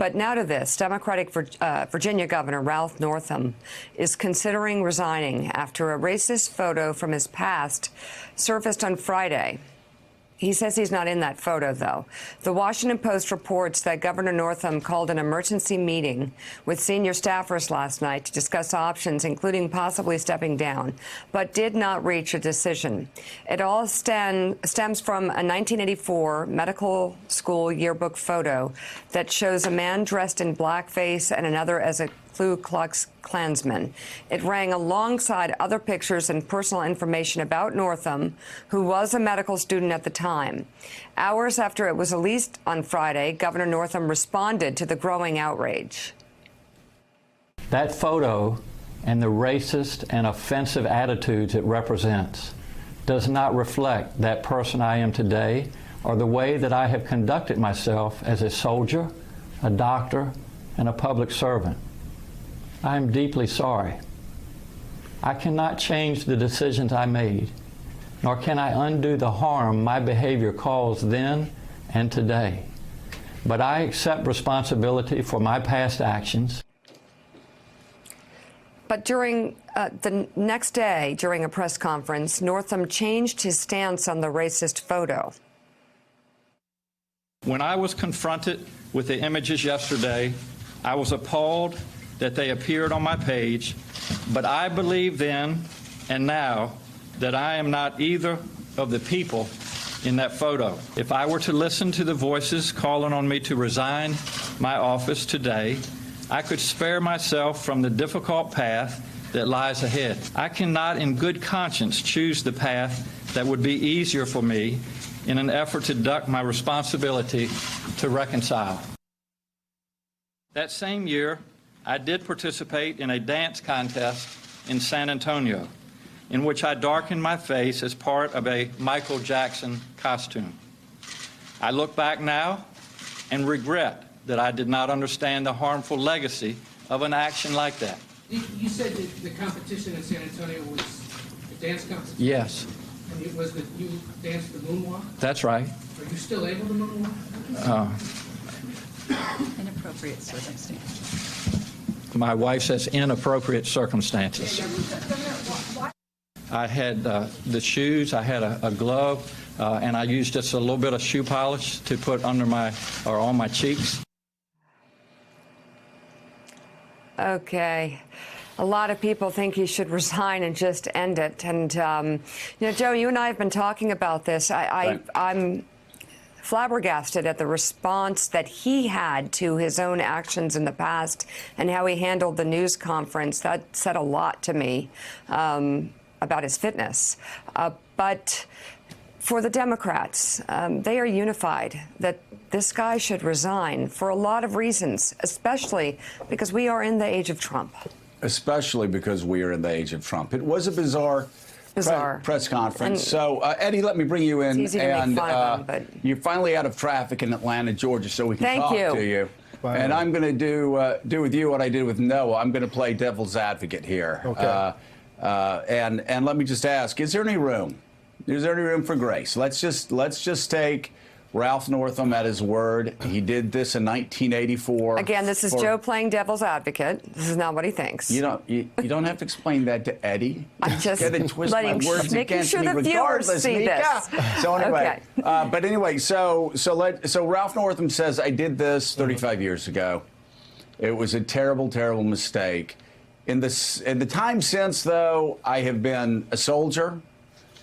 But now to this. Democratic Virginia Governor Ralph Northam is considering resigning after a racist photo from his past surfaced on Friday. He says he's not in that photo, though. The Washington Post reports that Governor Northam called an emergency meeting with senior staffers last night to discuss options, including possibly stepping down, but did not reach a decision. It all stems from a 1984 medical school yearbook photo that shows a man dressed in blackface and another as a Ku Klux Klansman. It rang alongside other pictures and personal information about Northam, who was a medical student at the time. Hours after it was released on Friday, Governor Northam responded to the growing outrage. That photo and the racist and offensive attitudes it represents does not reflect that person I am today or the way that I have conducted myself as a soldier, a doctor, and a public servant. I am deeply sorry. I cannot change the decisions I made, nor can I undo the harm my behavior caused then and today. But I accept responsibility for my past actions. But during the next day, during a press conference, Northam changed his stance on the racist photo. When I was confronted with the images yesterday, I was appalled that they appeared on my page, but I believe then and now that I am not either of the people in that photo. If I were to listen to the voices calling on me to resign my office today, I could spare myself from the difficult path that lies ahead. I cannot in good conscience choose the path that would be easier for me in an effort to duck my responsibility to reconcile. That same year, I did participate in a dance contest in San Antonio, in which I darkened my face as part of a Michael Jackson costume. I look back now and regret that I did not understand the harmful legacy of an action like that. You said that the competition in San Antonio was a dance competition? Yes. And it was that you danced the moonwalk? That's right. Are you still able to moonwalk? Inappropriate circumstances. My wife says inappropriate circumstances. I had the shoes, I had a glove, and I used just a little bit of shoe polish to put under on my cheeks. Okay. A lot of people think he should resign and just end it. And, you know, Joe, you and I have been talking about this. I'm flabbergasted at the response that he had to his own actions in the past and how he handled the news conference. That said a lot to me about his fitness. But for the Democrats, they are unified that this guy should resign for a lot of reasons, especially because we are in the age of Trump. Especially because we are in the age of Trump. It was a bizarre press conference. And so, Eddie, let me bring you in. It's easy to make fun of him, but you're finally out of traffic in Atlanta, Georgia, so we can talk to you. Wow. And I'm going to do with you what I did with Noah. I'm going to play devil's advocate here. Okay. And let me just ask: Is there any room? Is there any room for grace? Let's just take Ralph Northam at his word. He did this in 1984. Again, this is Joe playing devil's advocate. This is not what he thinks. You don't have to explain that to Eddie. I'm just twist my words making against sure me the viewers regardless, see Mika. this. So anyway, Okay. but anyway, so Ralph Northam says, I did this 35 years ago. It was a terrible, terrible mistake. In the time since, though, I have been a soldier.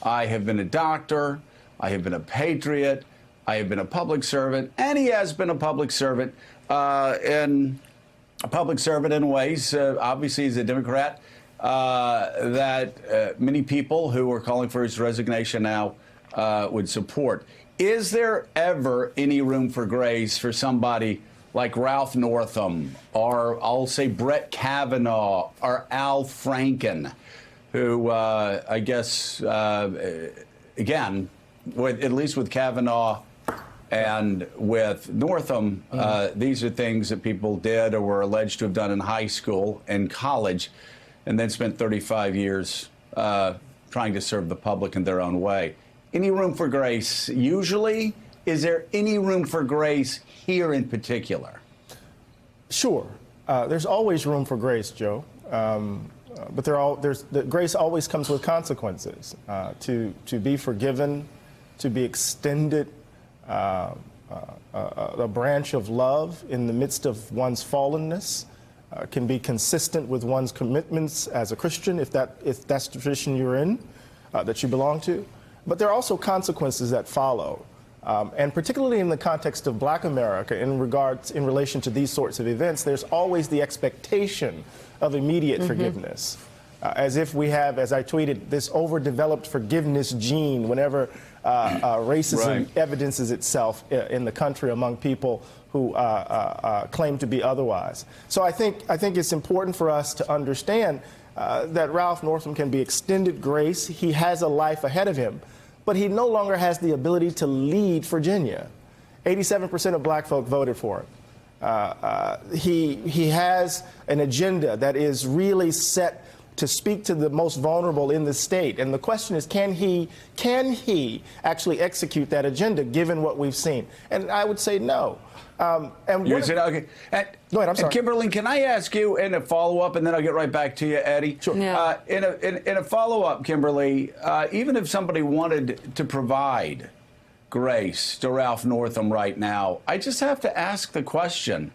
I have been a doctor. I have been a patriot. I have been a public servant, and he has been a public servant, in ways, obviously he's a Democrat, that many people who are calling for his resignation now would support. Is there ever any room for grace for somebody like Ralph Northam, or I'll say Brett Kavanaugh, or Al Franken, who I guess, again, at least with Kavanaugh and with Northam, these are things that people did or were alleged to have done in high school and college, and then spent 35 years trying to serve the public in their own way. Any room for grace? Usually, is there any room for grace here in particular? Sure. There's always room for grace, Joe. But grace always comes with consequences. To be forgiven, to be extended a branch of love in the midst of one's fallenness can be consistent with one's commitments as a Christian, if that's the tradition you're in, that you belong to. But there are also consequences that follow. And particularly in the context of Black America, in relation to these sorts of events, there's always the expectation of immediate forgiveness. As if we have, as I tweeted, this overdeveloped forgiveness gene whenever racism evidences itself in the country among people who claim to be otherwise. So I think it's important for us to understand that Ralph Northam can be extended grace. He has a life ahead of him, but he no longer has the ability to lead Virginia. 87% of black folk voted for him. He has an agenda that is really set to speak to the most vulnerable in the state. And the question is, can he actually execute that agenda given what we've seen? And I would say no. You said, okay. Go ahead, I'm sorry. And Kimberly, can I ask you in a follow-up, and then I'll get right back to you, Eddie? Sure. Yeah. In a follow-up, Kimberly, even if somebody wanted to provide grace to Ralph Northam right now, I just have to ask the question,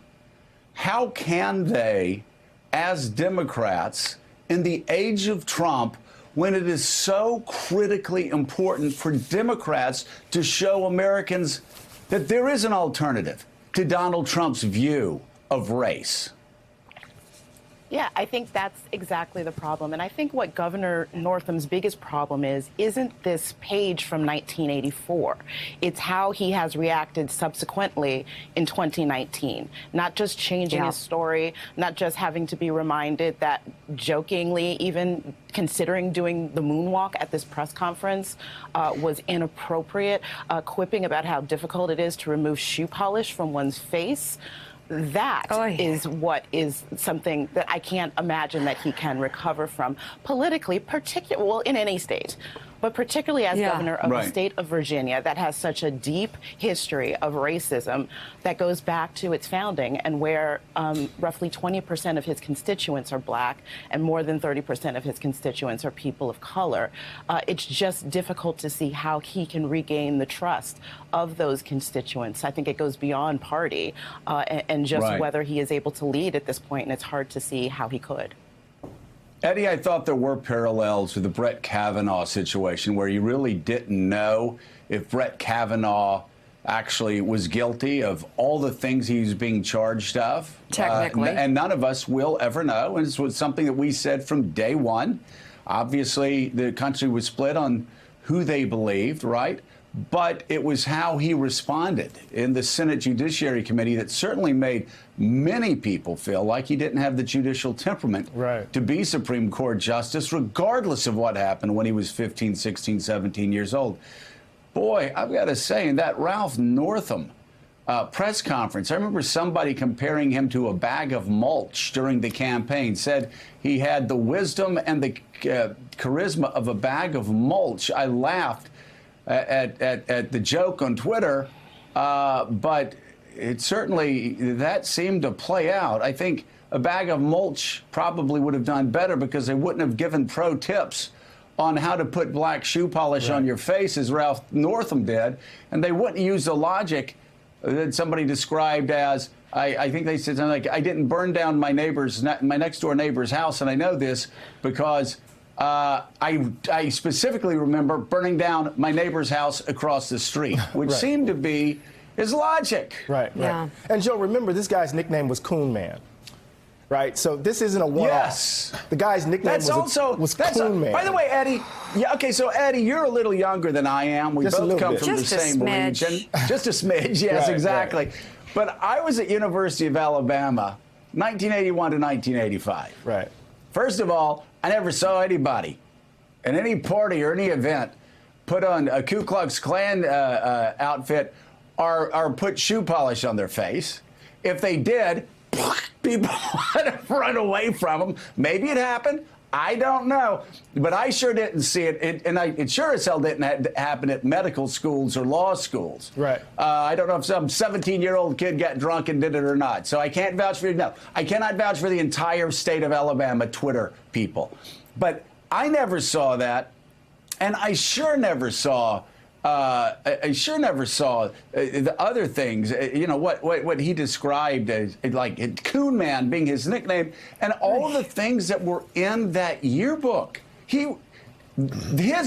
how can they, as Democrats, in the age of Trump, when it is so critically important for Democrats to show Americans that there is an alternative to Donald Trump's view of race? Yeah, I think that's exactly the problem. And I think what Governor Northam's biggest problem isn't this page from 1984. It's how he has reacted subsequently in 2019. Not just changing his story, not just having to be reminded that jokingly, even considering doing the moonwalk at this press conference was inappropriate, quipping about how difficult it is to remove shoe polish from one's face. That is what is something that I can't imagine that he can recover from politically, well, in any state, but particularly as governor of the state of Virginia that has such a deep history of racism that goes back to its founding, and where roughly 20% of his constituents are black and more than 30% of his constituents are people of color. It's just difficult to see how he can regain the trust of those constituents. I think it goes beyond party and just whether he is able to lead at this point, and it's hard to see how he could. Eddie, I thought there were parallels with the Brett Kavanaugh situation where you really didn't know if Brett Kavanaugh actually was guilty of all the things he's being charged of. Technically. And none of us will ever know. And this was something that we said from day one. Obviously, the country was split on who they believed, right? But it was how he responded in the Senate Judiciary Committee that certainly made many people feel like he didn't have the judicial temperament to be Supreme Court Justice, regardless of what happened when he was 15, 16, 17 years old. Boy, I've got to say, in that Ralph Northam press conference, I remember somebody comparing him to a bag of mulch during the campaign, said he had the wisdom and the charisma of a bag of mulch. I laughed at the joke on Twitter, but it certainly, that seemed to play out. I think a bag of mulch probably would have done better because they wouldn't have given pro tips on how to put black shoe polish on your face as Ralph Northam did, and they wouldn't use the logic that somebody described as, I think they said something like, I didn't burn down my next door neighbor's house, and I know this because I specifically remember burning down my neighbor's house across the street, which seemed to be his logic. And Joe, remember, this guy's nickname was Coon Man. Right? So this isn't a one-off. Yes. The guy's nickname was Coon Man. By the way, Eddie, so Eddie, you're a little younger than I am. We both come from the same region. Just a smidge, yes, exactly. But I was at University of Alabama, 1981 to 1985. First of all, I never saw anybody in any party or any event put on a Ku Klux Klan outfit or put shoe polish on their face. If they did, people would have run away from them. Maybe it happened. I don't know, but I sure didn't see it. It sure as hell didn't happen at medical schools or law schools. Right. I don't know if some 17-year-old kid got drunk and did it or not. So I can't vouch for you. No, I cannot vouch for the entire state of Alabama Twitter people. But I never saw that, and I sure never saw. The other things, what he described as like Coon Man being his nickname, and all the things that were in that yearbook. His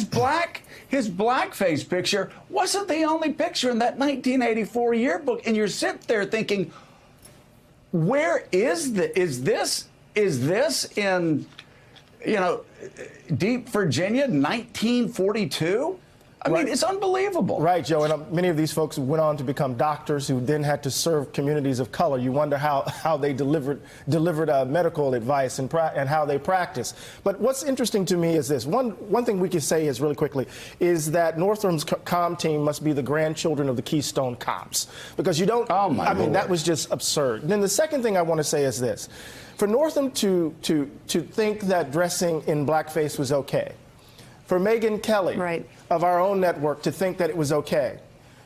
blackface picture wasn't the only picture in that 1984 yearbook, and you're sitting there thinking, where is this in deep Virginia, 1942? I mean, it's unbelievable. Right, Joe. And many of these folks went on to become doctors who then had to serve communities of color. You wonder how they delivered medical advice and how they practice. But what's interesting to me is this. One thing we can say is really quickly is that Northam's comm team must be the grandchildren of the Keystone Cops, because you don't. Oh my Lord. That was just absurd. And then the second thing I want to say is this: for Northam to think that dressing in blackface was okay, for Megyn Kelly of our own network to think that it was okay,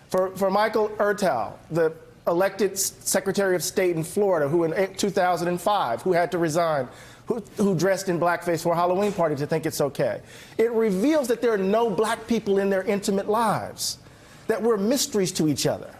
for Michael Ertel, the elected Secretary of State in Florida, who in 2005, who had to resign, who dressed in blackface for a Halloween party, to think it's okay. It reveals that there are no black people in their intimate lives, that we're mysteries to each other.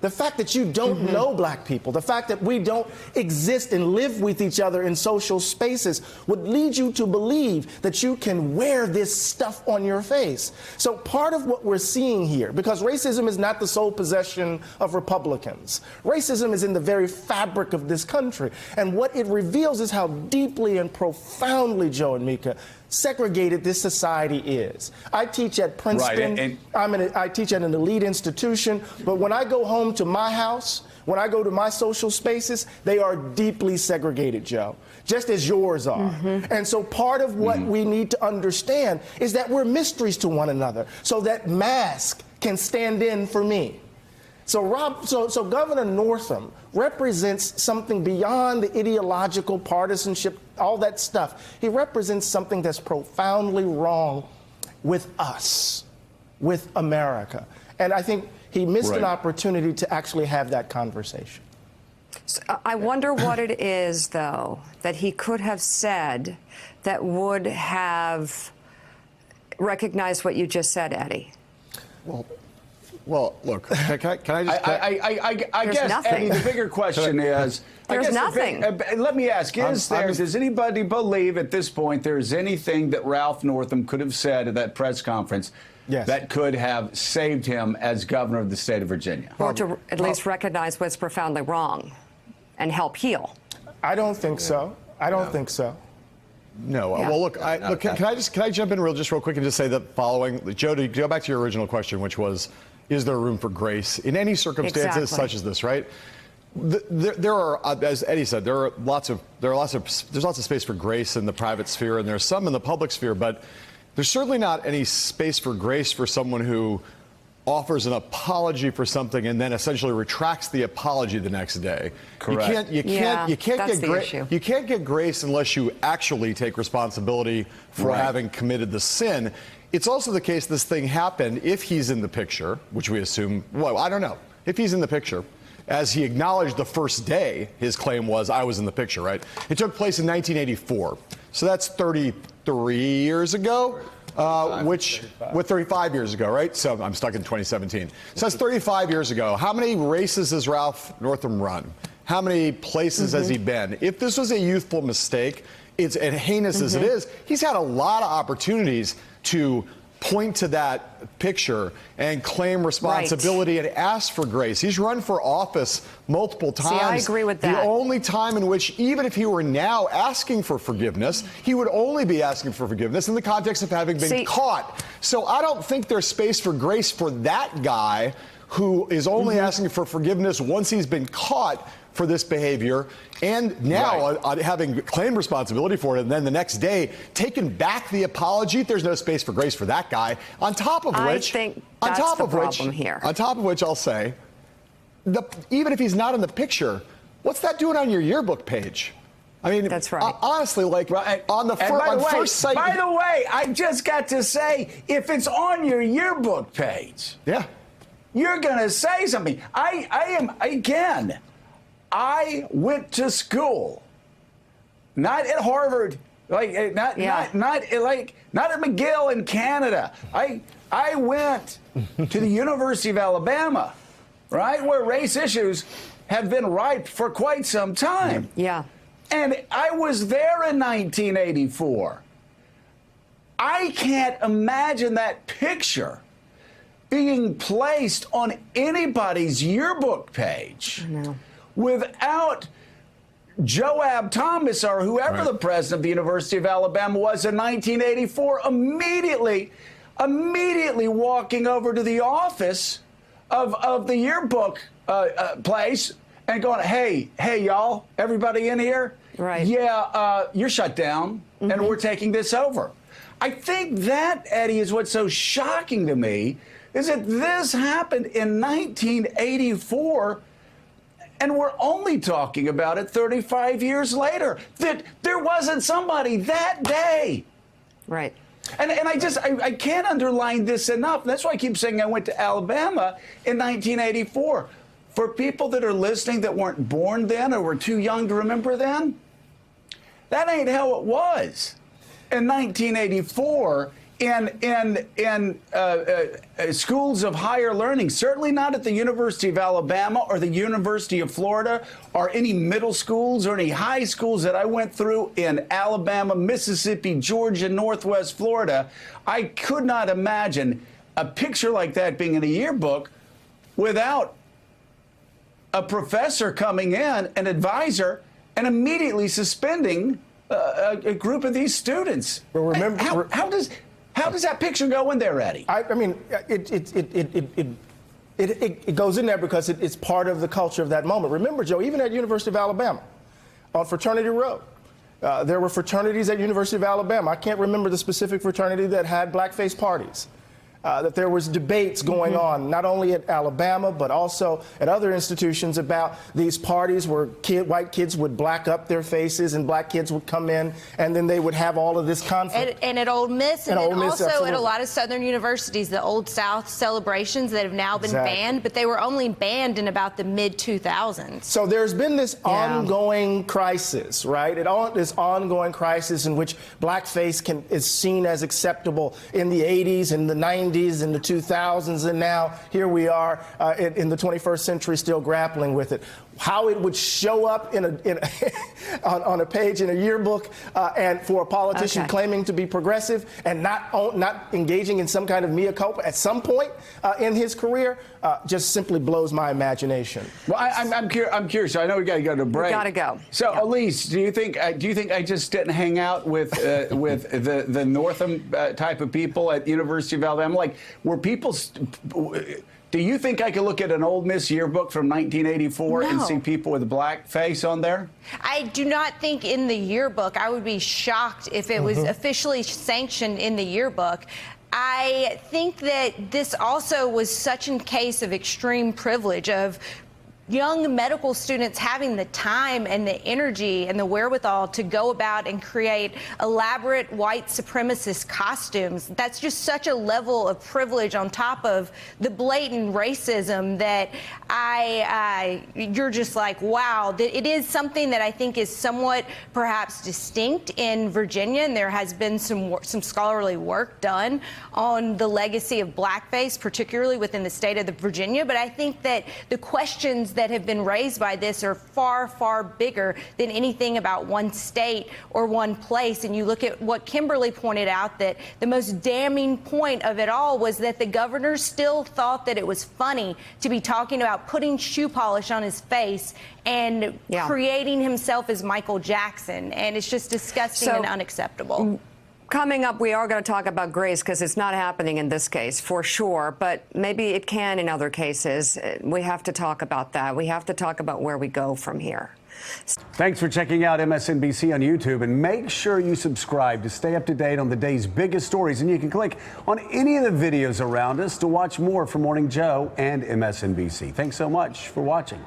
The fact that you don't know black people, the fact that we don't exist and live with each other in social spaces would lead you to believe that you can wear this stuff on your face. So part of what we're seeing here, because racism is not the sole possession of Republicans. Racism is in the very fabric of this country. And what it reveals is how deeply and profoundly, Joe and Mika, segregated this society is. I teach at Princeton. I teach at an elite institution, but when I go home to my house, when I go to my social spaces, they are deeply segregated, Joe, just as yours are. And so part of what we need to understand is that we're mysteries to one another, so that mask can stand in for me. So Governor Northam represents something beyond the ideological partisanship, all that stuff. He represents something that's profoundly wrong with us, with America. And I think he missed an opportunity to actually have that conversation. So I wonder what it is, though, that he could have said that would have recognized what you just said, Eddie. Well, look, can I just... I guess, nothing. Eddie, the bigger question is... There's nothing. Let me ask, does anybody believe at this point there's anything that Ralph Northam could have said at that press conference that could have saved him as governor of the state of Virginia? Or to at least recognize what's profoundly wrong and help heal? I don't think so. I don't think so. No. Well, look, can I jump in real quick and just say the following? Joe, to go back to your original question, which was, is there room for grace in any circumstances such as this, right? There are, as Eddie said, there's lots of space for grace in the private sphere, and there's some in the public sphere, but there's certainly not any space for grace for someone who offers an apology for something and then essentially retracts the apology the next day. Correct. You can't get grace unless you actually take responsibility for having committed the sin. It's also the case this thing happened if he's in the picture, which we assume, well, I don't know. If he's in the picture, as he acknowledged the first day, his claim was, I was in the picture, right? It took place in 1984. So that's 33 years ago, 35 years ago, right? So I'm stuck in 2017. So that's 35 years ago. How many races has Ralph Northam run? How many places has he been? If this was a youthful mistake, it's as heinous as it is, he's had a lot of opportunities to point to that picture and claim responsibility and ask for grace. He's run for office multiple times. See, I agree with that. The only time in which, even if he were now asking for forgiveness, he would only be asking for forgiveness in the context of having been caught. So I don't think there's space for grace for that guy who is only asking for forgiveness once he's been caught for this behavior, and now having claimed responsibility for it, and then the next day taking back the apology. There's no space for grace for that guy. On top of which, on top of which, I'll say, even if he's not in the picture, what's that doing on your yearbook page? I mean, that's right. Honestly, like on the first site. By the way, I just got to say, if it's on your yearbook page, yeah, you're going to say something. I went to school, not at Harvard, not at McGill in Canada. I went to the University of Alabama, right, where race issues have been ripe for quite some time. Yeah. And I was there in 1984. I can't imagine that picture being placed on anybody's yearbook page without Joab Thomas or whoever the president of the University of Alabama was in 1984 immediately walking over to the office of the yearbook place and going, hey, y'all, everybody in here? Right. Yeah, you're shut down, and we're taking this over. I think that, Eddie, is what's so shocking to me, is that this happened in 1984, and we're only talking about it 35 years later, that there wasn't somebody that day. Right. And I can't underline this enough. That's why I keep saying I went to Alabama in 1984. For people that are listening that weren't born then or were too young to remember then, that ain't how it was. In 1984, in schools of higher learning, certainly not at the University of Alabama or the University of Florida or any middle schools or any high schools that I went through in Alabama, Mississippi, Georgia, Northwest Florida, I could not imagine a picture like that being in a yearbook without a professor coming in, an advisor, and immediately suspending a group of these students. Well, remember, how does that picture go in there, Eddie? I mean, it goes in there because it's part of the culture of that moment. Remember, Joe, even at University of Alabama, on Fraternity Row, there were fraternities at University of Alabama. I can't remember the specific fraternity that had blackface parties. That there was debates going on, not only at Alabama, but also at other institutions about these parties where white kids would black up their faces and black kids would come in, and then they would have all of this conflict. And at Ole Miss, and then also absolutely. at a lot of Southern universities, the Old South celebrations that have now been banned, but they were only banned in about the mid-2000s. So there's been this ongoing crisis, right? This ongoing crisis in which blackface is seen as acceptable in the 80s and the 90s. In the 2000s, and now here we are in the 21st century still grappling with it. How it would show up on a page in a yearbook and for a politician claiming to be progressive and not engaging in some kind of mea culpa at some point in his career just simply blows my imagination. Well, I'm curious. I know we got to go to break. We got to go. So, Elise, do you think I just didn't hang out with the Northam type of people at University of Alabama? Like, were people? Do you think I could look at an Ole Miss yearbook from 1984 and see people with a black face on there? I do not think in the yearbook. I would be shocked if it was officially sanctioned in the yearbook. I think that this also was such a case of extreme privilege of young medical students having the time and the energy and the wherewithal to go about and create elaborate white supremacist costumes. That's just such a level of privilege on top of the blatant racism that you're just like, wow. It is something that I think is somewhat perhaps distinct in Virginia, and there has been some scholarly work done on the legacy of blackface, particularly within the state of Virginia. But I think that the questions that have been raised by this are far, far bigger than anything about one state or one place. And you look at what Kimberly pointed out, that the most damning point of it all was that the governor still thought that it was funny to be talking about putting shoe polish on his face and creating himself as Michael Jackson. And it's just disgusting and unacceptable. Coming up, we are going to talk about grace because it's not happening in this case, for sure, but maybe it can in other cases. We have to talk about that. We have to talk about where we go from here. Thanks for checking out MSNBC on YouTube, and make sure you subscribe to stay up to date on the day's biggest stories. And you can click on any of the videos around us to watch more from Morning Joe and MSNBC. Thanks so much for watching.